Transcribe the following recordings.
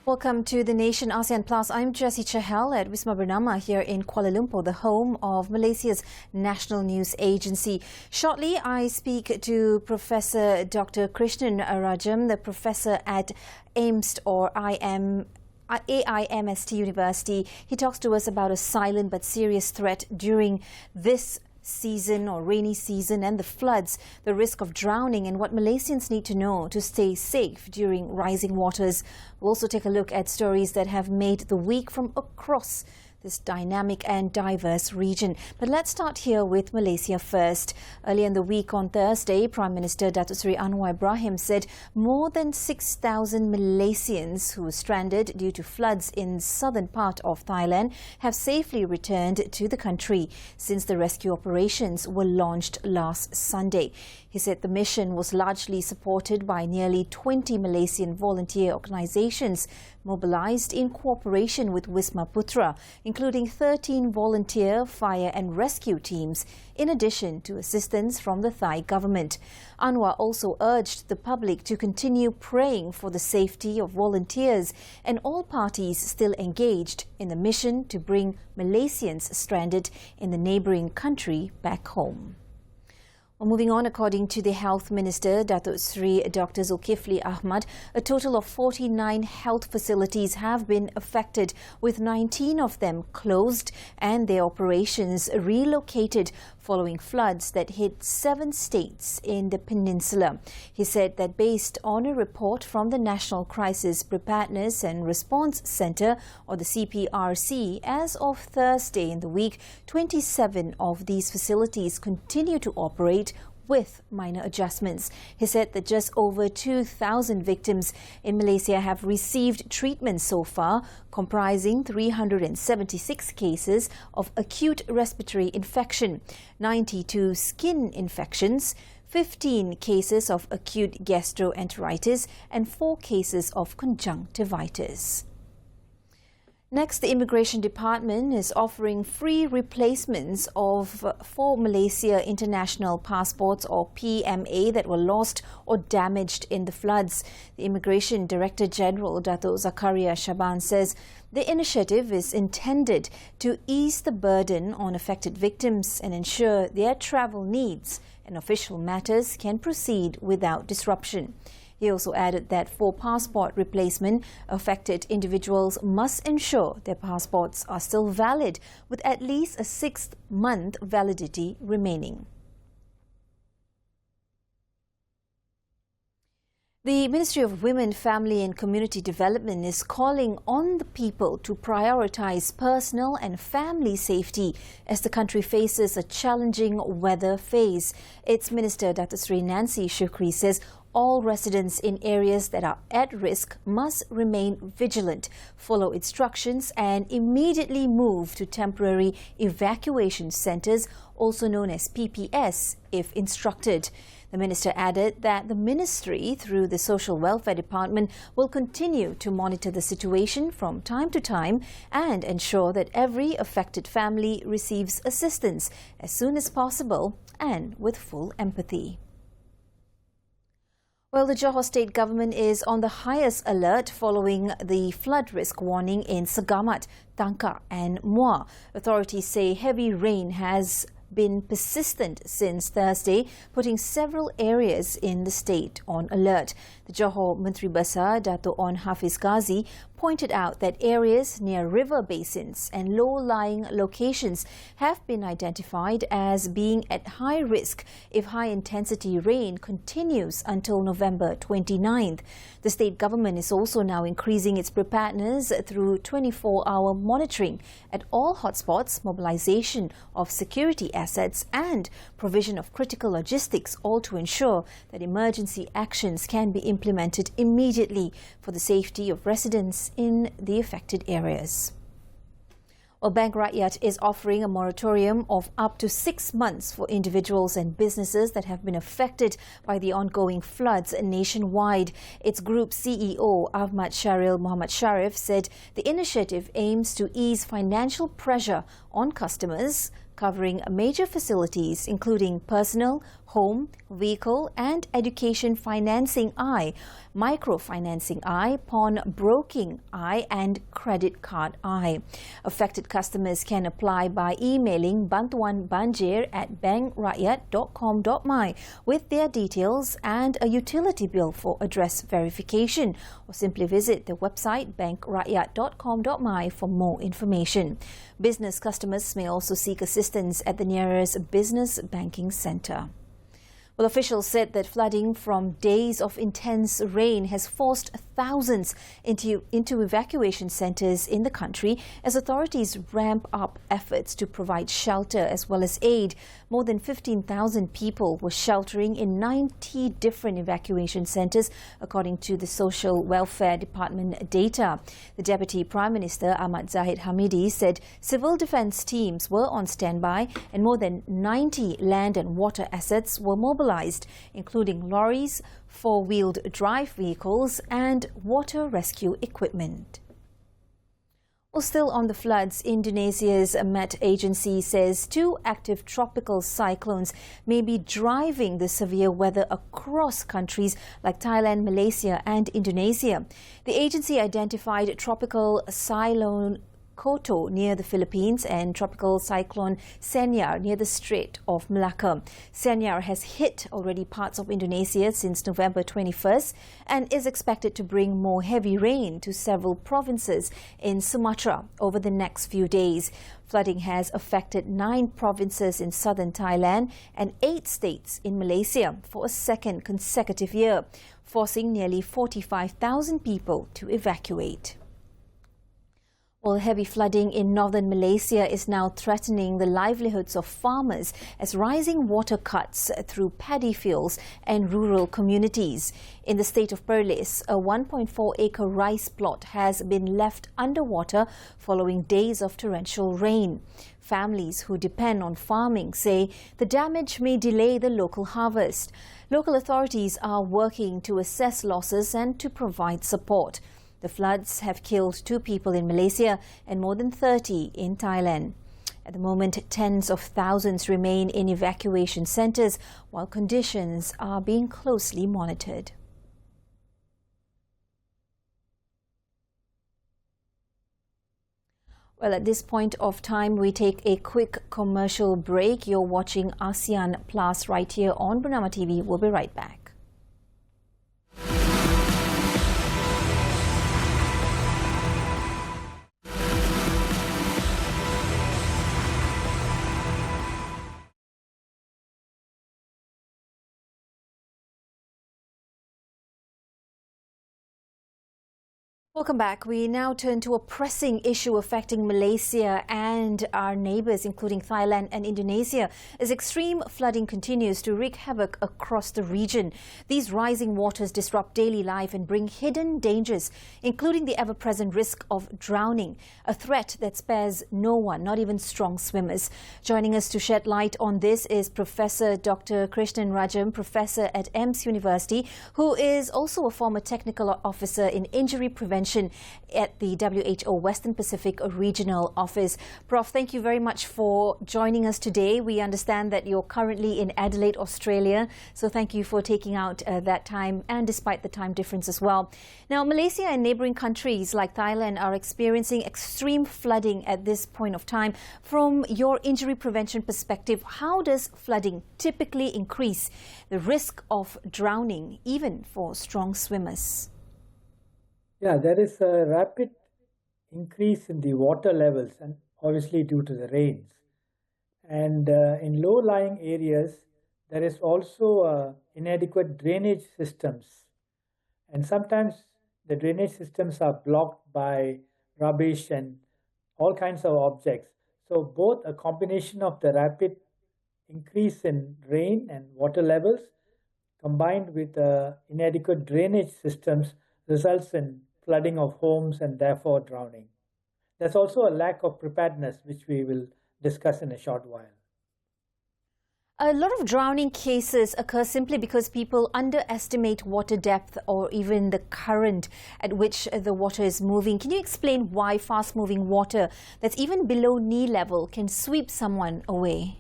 Welcome to The Nation ASEAN Plus. I'm Jessie CHAHAL at Wisma Bernama here in Kuala Lumpur, the home of Malaysia's national news agency. Shortly, I speak to Professor Dr. KRISHNAN, RAJAM, the professor at AIMST or AIMST University. He talks to us about a silent but serious threat during this season or rainy season and the floods, the risk of drowning and what Malaysians need to know to stay safe during rising waters. We'll also take a look at stories that have made the week from across this dynamic and diverse region. But let's start here with Malaysia first. Earlier in the week on Thursday, Prime Minister Datuk Seri Anwar Ibrahim said more than 6,000 Malaysians who were stranded due to floods in southern part of Thailand have safely returned to the country since the rescue operations were launched last Sunday. He said the mission was largely supported by nearly 20 Malaysian volunteer organizations mobilized in cooperation with Wisma Putra, including 13 volunteer fire and rescue teams, in addition to assistance from the Thai government. Anwar also urged the public to continue praying for the safety of volunteers and all parties still engaged in the mission to bring Malaysians stranded in the neighbouring country back home. Well, moving on, according to the Health Minister, Datuk Seri Dr. Zulkifli Ahmad, a total of 49 health facilities have been affected, with 19 of them closed and their operations relocated following floods that hit 7 states in the peninsula. He said that based on a report from the National Crisis Preparedness and Response Centre, or the CPRC, as of Thursday in the week, 27 of these facilities continue to operate with minor adjustments. He said that just over 2,000 victims in Malaysia have received treatment so far, comprising 376 cases of acute respiratory infection, 92 skin infections, 15 cases of acute gastroenteritis, and 4 cases of conjunctivitis. Next, the Immigration Department is offering free replacements of 4 Malaysia International Passports or PMA that were lost or damaged in the floods. The Immigration Director General, Dato' Zakaria Shaban, says the initiative is intended to ease the burden on affected victims and ensure their travel needs and official matters can proceed without disruption. He also added that for passport replacement, affected individuals must ensure their passports are still valid with at least a 6-month validity remaining. The Ministry of Women, Family and Community Development is calling on the people to prioritise personal and family safety as the country faces a challenging weather phase. Its Minister, Dr. Sri Nancy Shukri, says all residents in areas that are at risk must remain vigilant, follow instructions and immediately move to temporary evacuation centres, also known as PPS, if instructed. The minister added that the ministry, through the Social Welfare Department, will continue to monitor the situation from time to time and ensure that every affected family receives assistance as soon as possible and with full empathy. Well, the Johor State Government is on the highest alert following the flood risk warning in Segamat, Tangkak and Muar. Authorities say heavy rain has been persistent since Thursday, putting several areas in the state on alert. The Johor Menteri Besar, Dato' On Hafiz Ghazi, pointed out that areas near river basins and low-lying locations have been identified as being at high risk if high-intensity rain continues until November 29th. The state government is also now increasing its preparedness through 24-hour monitoring at all hotspots, mobilization of security assets and provision of critical logistics, all to ensure that emergency actions can be implemented immediately for the safety of residents in the affected areas. Well, Bank Rakyat is offering a moratorium of up to 6 months for individuals and businesses that have been affected by the ongoing floods nationwide. Its group CEO, Ahmad Sharil Muhammad Sharif, said the initiative aims to ease financial pressure on customers, covering major facilities including personal, home, vehicle and education financing I, microfinancing I, pawnbroking I and credit card I. Affected customers can apply by emailing Bantuan Banjir at bankrakyat.com.my with their details and a utility bill for address verification, or simply visit the website bankrakyat.com.my for more information. Business customers may also seek assistance at the nearest business banking centre. Well, officials said that flooding from days of intense rain has forced thousands into evacuation centres in the country as authorities ramp up efforts to provide shelter as well as aid. More than 15,000 people were sheltering in 90 different evacuation centres, according to the Social Welfare Department data. The Deputy Prime Minister Ahmad Zahid Hamidi said civil defence teams were on standby and more than 90 land and water assets were mobilised, including lorries, four-wheeled drive vehicles and water rescue equipment. Well, still on the floods, Indonesia's Met Agency says two active tropical cyclones may be driving the severe weather across countries like Thailand, Malaysia and Indonesia. The agency identified tropical cyclone Koto near the Philippines and tropical cyclone Sanyar near the Strait of Malacca. Sanyar has hit already parts of Indonesia since November 21st and is expected to bring more heavy rain to several provinces in Sumatra over the next few days. Flooding has affected 9 provinces in southern Thailand and 8 states in Malaysia for a second consecutive year, forcing nearly 45,000 people to evacuate. Well, heavy flooding in northern Malaysia is now threatening the livelihoods of farmers as rising water cuts through paddy fields and rural communities. In the state of Perlis, a 1.4-acre rice plot has been left underwater following days of torrential rain. Families who depend on farming say the damage may delay the local harvest. Local authorities are working to assess losses and to provide support. The floods have killed 2 people in Malaysia and more than 30 in Thailand. At the moment, tens of thousands remain in evacuation centres while conditions are being closely monitored. Well, at this point of time, we take a quick commercial break. You're watching ASEAN Plus right here on Bernama TV. We'll be right back. Welcome back. We now turn to a pressing issue affecting Malaysia and our neighbours, including Thailand and Indonesia, as extreme flooding continues to wreak havoc across the region. These rising waters disrupt daily life and bring hidden dangers, including the ever-present risk of drowning, a threat that spares no one, not even strong swimmers. Joining us to shed light on this is Professor Dr. KRISHNAN RAJAM, Professor at AIMST University, who is also a former technical officer in injury prevention at the WHO Western Pacific Regional Office. Prof, thank you very much for joining us today. We understand that you're currently in Adelaide, Australia, so thank you for taking out that time, and despite the time difference as well. Now, Malaysia and neighbouring countries like Thailand are experiencing extreme flooding at this point of time. From your injury prevention perspective, how does flooding typically increase the risk of drowning, even for strong swimmers? Yeah, there is a rapid increase in the water levels, and obviously due to the rains. And in low-lying areas, there is also inadequate drainage systems. And sometimes the drainage systems are blocked by rubbish and all kinds of objects. So both a combination of the rapid increase in rain and water levels combined with inadequate drainage systems results in flooding of homes and therefore drowning. There's also a lack of preparedness, which we will discuss in a short while. A lot of drowning cases occur simply because people underestimate water depth or even the current at which the water is moving. Can you explain why fast-moving water that's even below knee level can sweep someone away?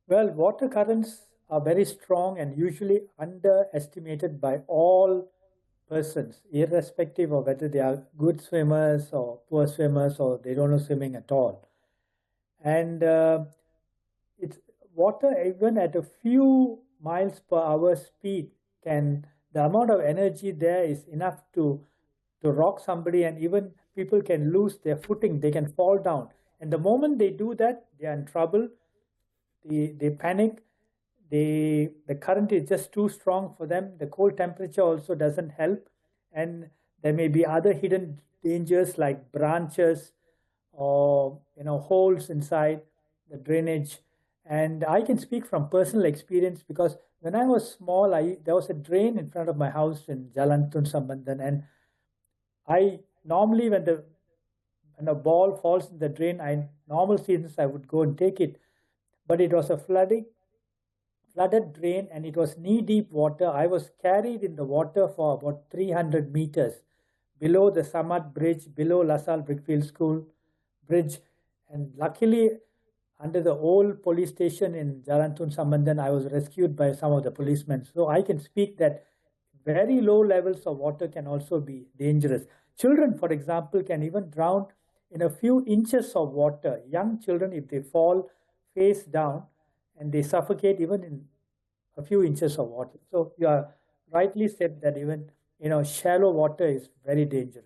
Well, water currents are very strong and usually underestimated by all persons, irrespective of whether they are good swimmers or poor swimmers or they don't know swimming at all. And it's water, even at a few miles per hour speed, can the amount of energy there is enough to rock somebody, and even people can lose their footing, they can fall down. And the moment they do that, they are in trouble. They panic. The current is just too strong for them. The cold temperature also doesn't help, and there may be other hidden dangers like branches or holes inside the drainage. And I can speak from personal experience because when I was small, there was a drain in front of my house in Jalan Tun Sambandan, and I normally when a ball falls in the drain, normal seasons I would go and take it, but it was a flooded drain and it was knee deep water. I was carried in the water for about 300 meters below the Samad Bridge, below LaSalle Brickfield School Bridge, and luckily under the old police station in Jalantun Sambandan, I was rescued by some of the policemen. So I can speak that very low levels of water can also be dangerous. Children, for example, can even drown in a few inches of water. Young children, if they fall face down and they suffocate even in a few inches of water. So you are rightly said that even shallow water is very dangerous.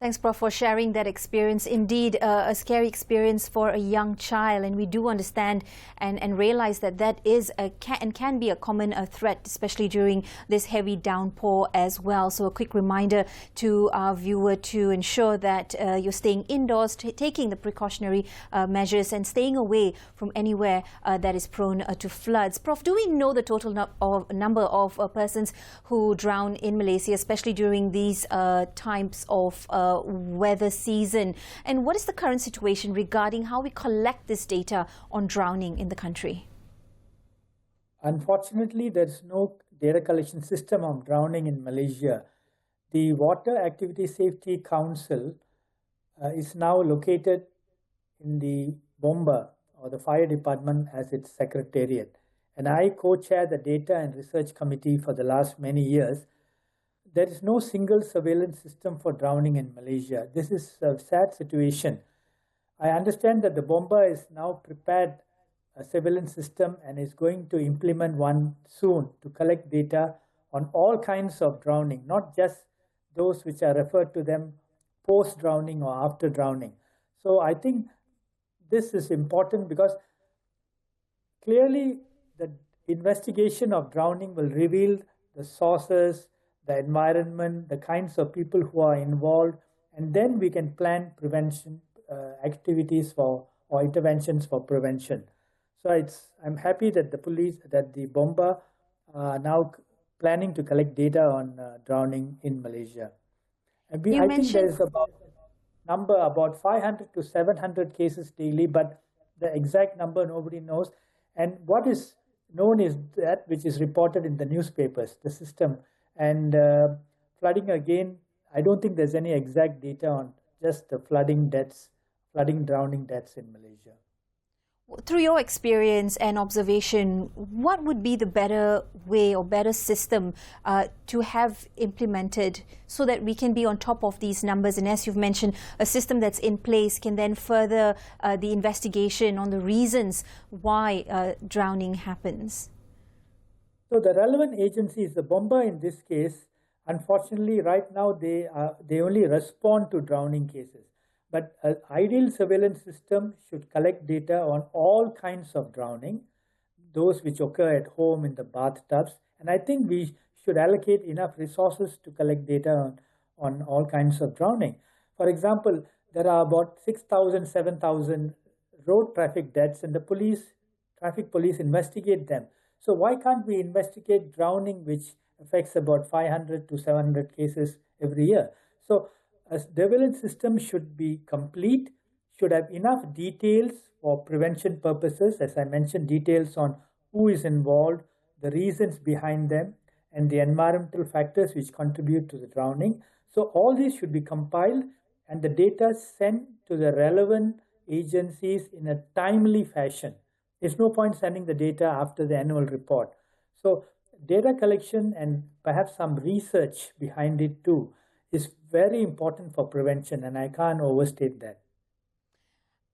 Thanks, Prof, for sharing that experience. Indeed, a scary experience for a young child, and we do understand and realize that that is can be a common threat, especially during this heavy downpour as well. So a quick reminder to our viewer to ensure that you're staying indoors, taking the precautionary measures and staying away from anywhere that is prone to floods. Prof, do we know the total number of persons who drown in Malaysia, especially during these times of weather season? And what is the current situation regarding how we collect this data on drowning in the country? Unfortunately, there is no data collection system on drowning in Malaysia. The Water Activity Safety Council is now located in the Bomba, or the fire department, as its secretariat. And I co-chair the Data and Research Committee for the last many years. There is no single surveillance system for drowning in Malaysia. This is a sad situation. I understand that the Bomba is now prepared a surveillance system and is going to implement one soon to collect data on all kinds of drowning, not just those which are referred to them post-drowning or after drowning. So I think this is important because clearly the investigation of drowning will reveal the sources, the environment, the kinds of people who are involved, and then we can plan prevention activities or interventions for prevention. So I'm happy that the Bomba are now planning to collect data on drowning in Malaysia. And I think there is about 500 to 700 cases daily, but the exact number nobody knows. And what is known is that which is reported in the newspapers, the system. And flooding, again, I don't think there's any exact data on just the drowning deaths in Malaysia. Through your experience and observation, what would be the better way or better system to have implemented so that we can be on top of these numbers? And as you've mentioned, a system that's in place can then further the investigation on the reasons why drowning happens. So the relevant agencies, the Bomba in this case, unfortunately right now they only respond to drowning cases. But an ideal surveillance system should collect data on all kinds of drowning, those which occur at home in the bathtubs. And I think we should allocate enough resources to collect data on all kinds of drowning. For example, there are about 6,000, 7,000 road traffic deaths, and the traffic police investigate them. So why can't we investigate drowning, which affects about 500 to 700 cases every year? So a surveillance system should be complete, should have enough details for prevention purposes, as I mentioned, details on who is involved, the reasons behind them, and the environmental factors which contribute to the drowning. So all these should be compiled and the data sent to the relevant agencies in a timely fashion. There's no point sending the data after the annual report. So data collection and perhaps some research behind it too is very important for prevention, and I can't overstate that.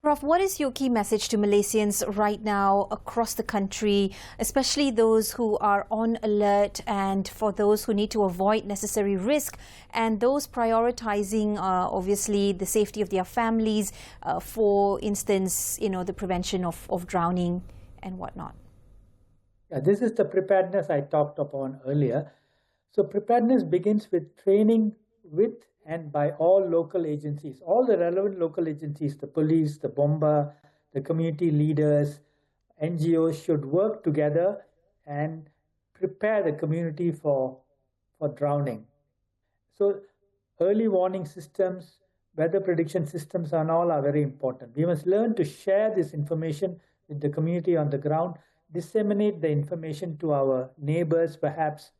Prof, what is your key message to Malaysians right now across the country, especially those who are on alert and for those who need to avoid necessary risk and those prioritizing, obviously, the safety of their families, for instance, the prevention of drowning and whatnot? Yeah, this is the preparedness I talked upon earlier. So preparedness begins with training with and by all local agencies, all the relevant local agencies, the police, the bomba, the community leaders, NGOs should work together and prepare the community for drowning. So early warning systems, weather prediction systems and all are very important. We must learn to share this information with the community on the ground, disseminate the information to our neighbors perhaps.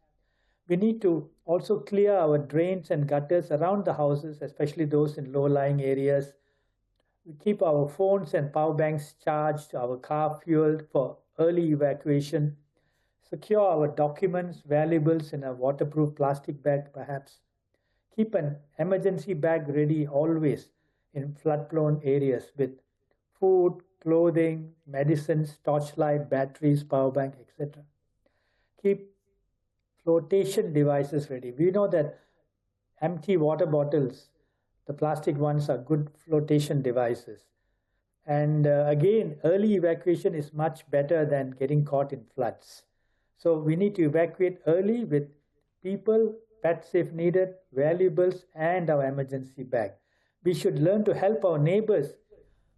We need to also clear our drains and gutters around the houses, especially those in low-lying areas. We keep our phones and power banks charged, our car fueled for early evacuation. Secure our documents, valuables in a waterproof plastic bag perhaps. Keep an emergency bag ready always in flood-prone areas with food, clothing, medicines, torchlight, batteries, power bank, etc. Keep flotation devices ready. We know that empty water bottles, the plastic ones, are good flotation devices. And again, early evacuation is much better than getting caught in floods. So we need to evacuate early with people, pets if needed, valuables, and our emergency bag. We should learn to help our neighbors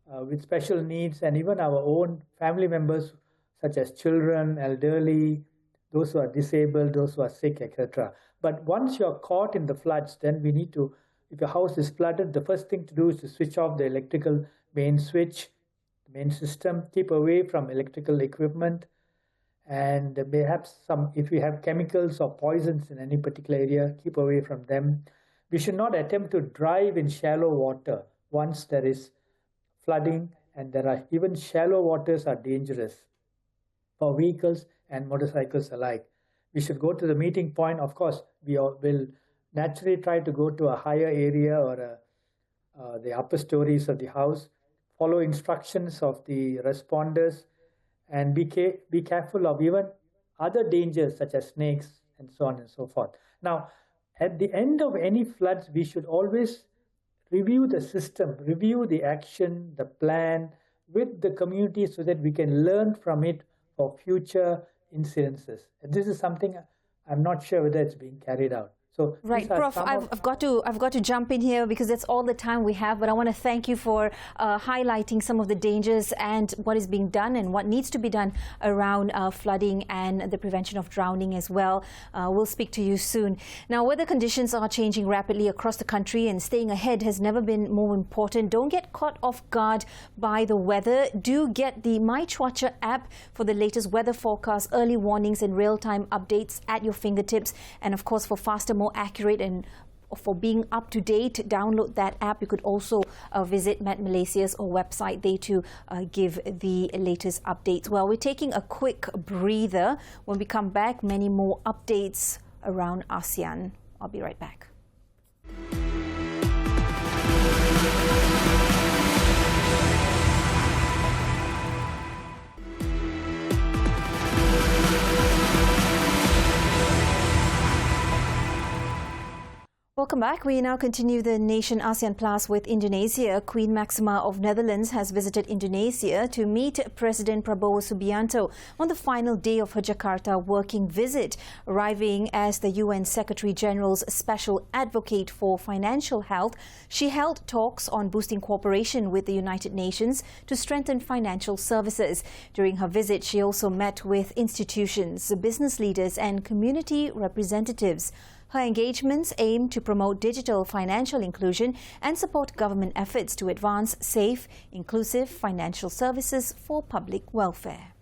with special needs and even our own family members such as children, elderly, those who are disabled, those who are sick, etc. But once you're caught in the floods, then we need to, if your house is flooded, the first thing to do is to switch off the electrical main switch, main system, keep away from electrical equipment, and perhaps if you have chemicals or poisons in any particular area, keep away from them. We should not attempt to drive in shallow water once there is flooding, and there are even shallow waters are dangerous for vehicles and motorcycles alike. We should go to the meeting point. Of course, we will naturally try to go to a higher area or the upper stories of the house, follow instructions of the responders, and be careful of even other dangers such as snakes and so on and so forth. Now, at the end of any floods, we should always review the system, review the action, the plan with the community so that we can learn from it for future incidences. And this is something I'm not sure whether it's being carried out. So right, Prof, I've got to jump in here because that's all the time we have. But I want to thank you for highlighting some of the dangers and what is being done and what needs to be done around flooding and the prevention of drowning as well. We'll speak to you soon. Now, weather conditions are changing rapidly across the country, and staying ahead has never been more important. Don't get caught off guard by the weather. Do get the My Cuaca app for the latest weather forecast, early warnings, and real-time updates at your fingertips. And of course, for faster, more accurate and for being up to date, download that app. You could also visit Met Malaysia's website there to give the latest updates. Well, we're taking a quick breather. When we come back, many more updates around ASEAN. I'll be right back. Welcome back. We now continue the Nation ASEAN Plus with Indonesia. Queen Maxima of Netherlands has visited Indonesia to meet President Prabowo Subianto on the final day of her Jakarta working visit. Arriving as the UN Secretary General's Special Advocate for Financial Health, she held talks on boosting cooperation with the United Nations to strengthen financial services. During her visit, she also met with institutions, business leaders and community representatives. Her engagements aim to promote digital financial inclusion and support government efforts to advance safe, inclusive financial services for public welfare.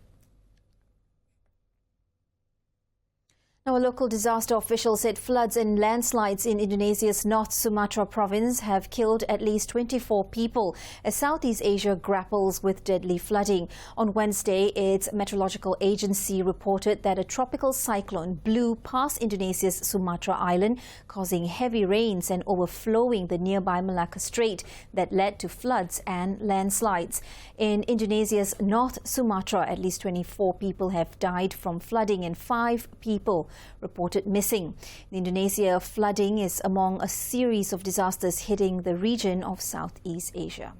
Now, a local disaster official said floods and landslides in Indonesia's North Sumatra province have killed at least 24 people as Southeast Asia grapples with deadly flooding. On Wednesday, its meteorological agency reported that a tropical cyclone blew past Indonesia's Sumatra island, causing heavy rains and overflowing the nearby Malacca Strait that led to floods and landslides. In Indonesia's North Sumatra, at least 24 people have died from flooding and 5 people reported missing. In Indonesia, flooding is among a series of disasters hitting the region of Southeast Asia.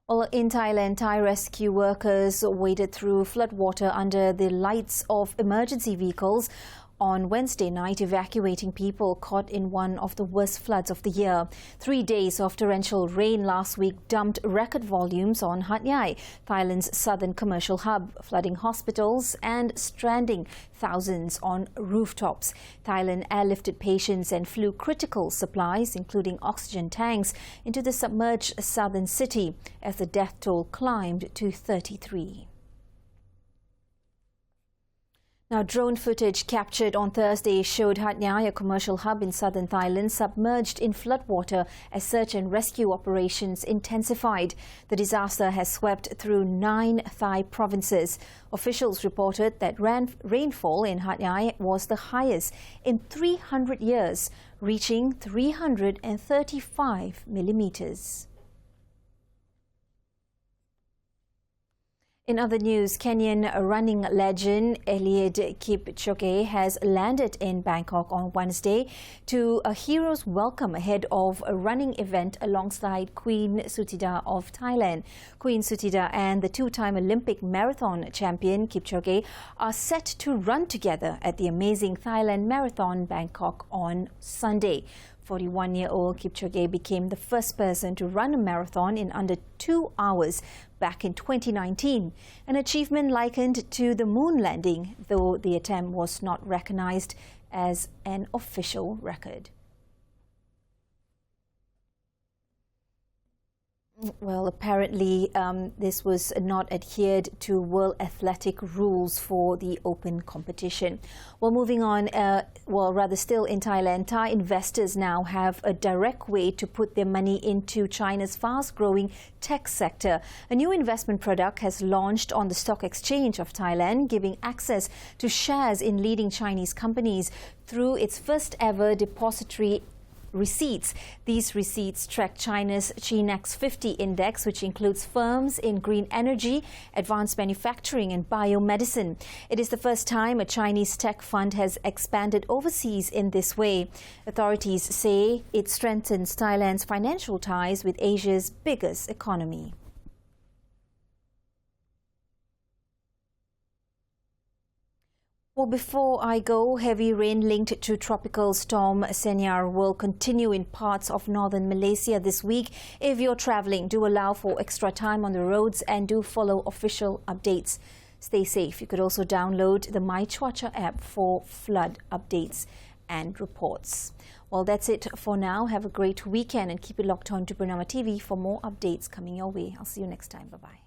Well, in Thailand, Thai rescue workers waded through floodwater under the lights of emergency vehicles on Wednesday night, evacuating people caught in one of the worst floods of the year. 3 days of torrential rain last week dumped record volumes on DHANYAA, Thailand's southern commercial hub, flooding hospitals and stranding thousands on rooftops. Thailand airlifted patients and flew critical supplies, including oxygen tanks, into the submerged southern city as the death toll climbed to 33. Now, drone footage captured on Thursday showed DHANYAA, a commercial hub in southern Thailand, submerged in floodwater as search and rescue operations intensified. The disaster has swept through 9 Thai provinces. Officials reported that rainfall in DHANYAA was the highest in 300 years, reaching 335 millimeters. In other news, Kenyan running legend Eliud Kipchoge has landed in Bangkok on Wednesday to a hero's welcome ahead of a running event alongside Queen Suthida of Thailand. Queen Suthida and the 2-time Olympic marathon champion Kipchoge are set to run together at the amazing Thailand Marathon Bangkok on Sunday. 41-year-old Kipchoge became the first person to run a marathon in under 2 hours back in 2019, an achievement likened to the moon landing, though the attempt was not recognized as an official record. Well, apparently this was not adhered to World Athletic rules for the open competition. Well, moving on, still in Thailand, Thai investors now have a direct way to put their money into China's fast-growing tech sector. A new investment product has launched on the stock exchange of Thailand, giving access to shares in leading Chinese companies through its first-ever depository receipts. These receipts track China's CHINEX 50 index, which includes firms in green energy, advanced manufacturing and biomedicine. It is the first time a Chinese tech fund has expanded overseas in this way. Authorities say it strengthens Thailand's financial ties with Asia's biggest economy. Well, before I go, heavy rain linked to tropical storm Senyar will continue in parts of northern Malaysia this week. If you're travelling, do allow for extra time on the roads and do follow official updates. Stay safe. You could also download the My Cuaca app for flood updates and reports. Well, that's it for now. Have a great weekend and keep it locked on to Bernama TV for more updates coming your way. I'll see you next time. Bye-bye.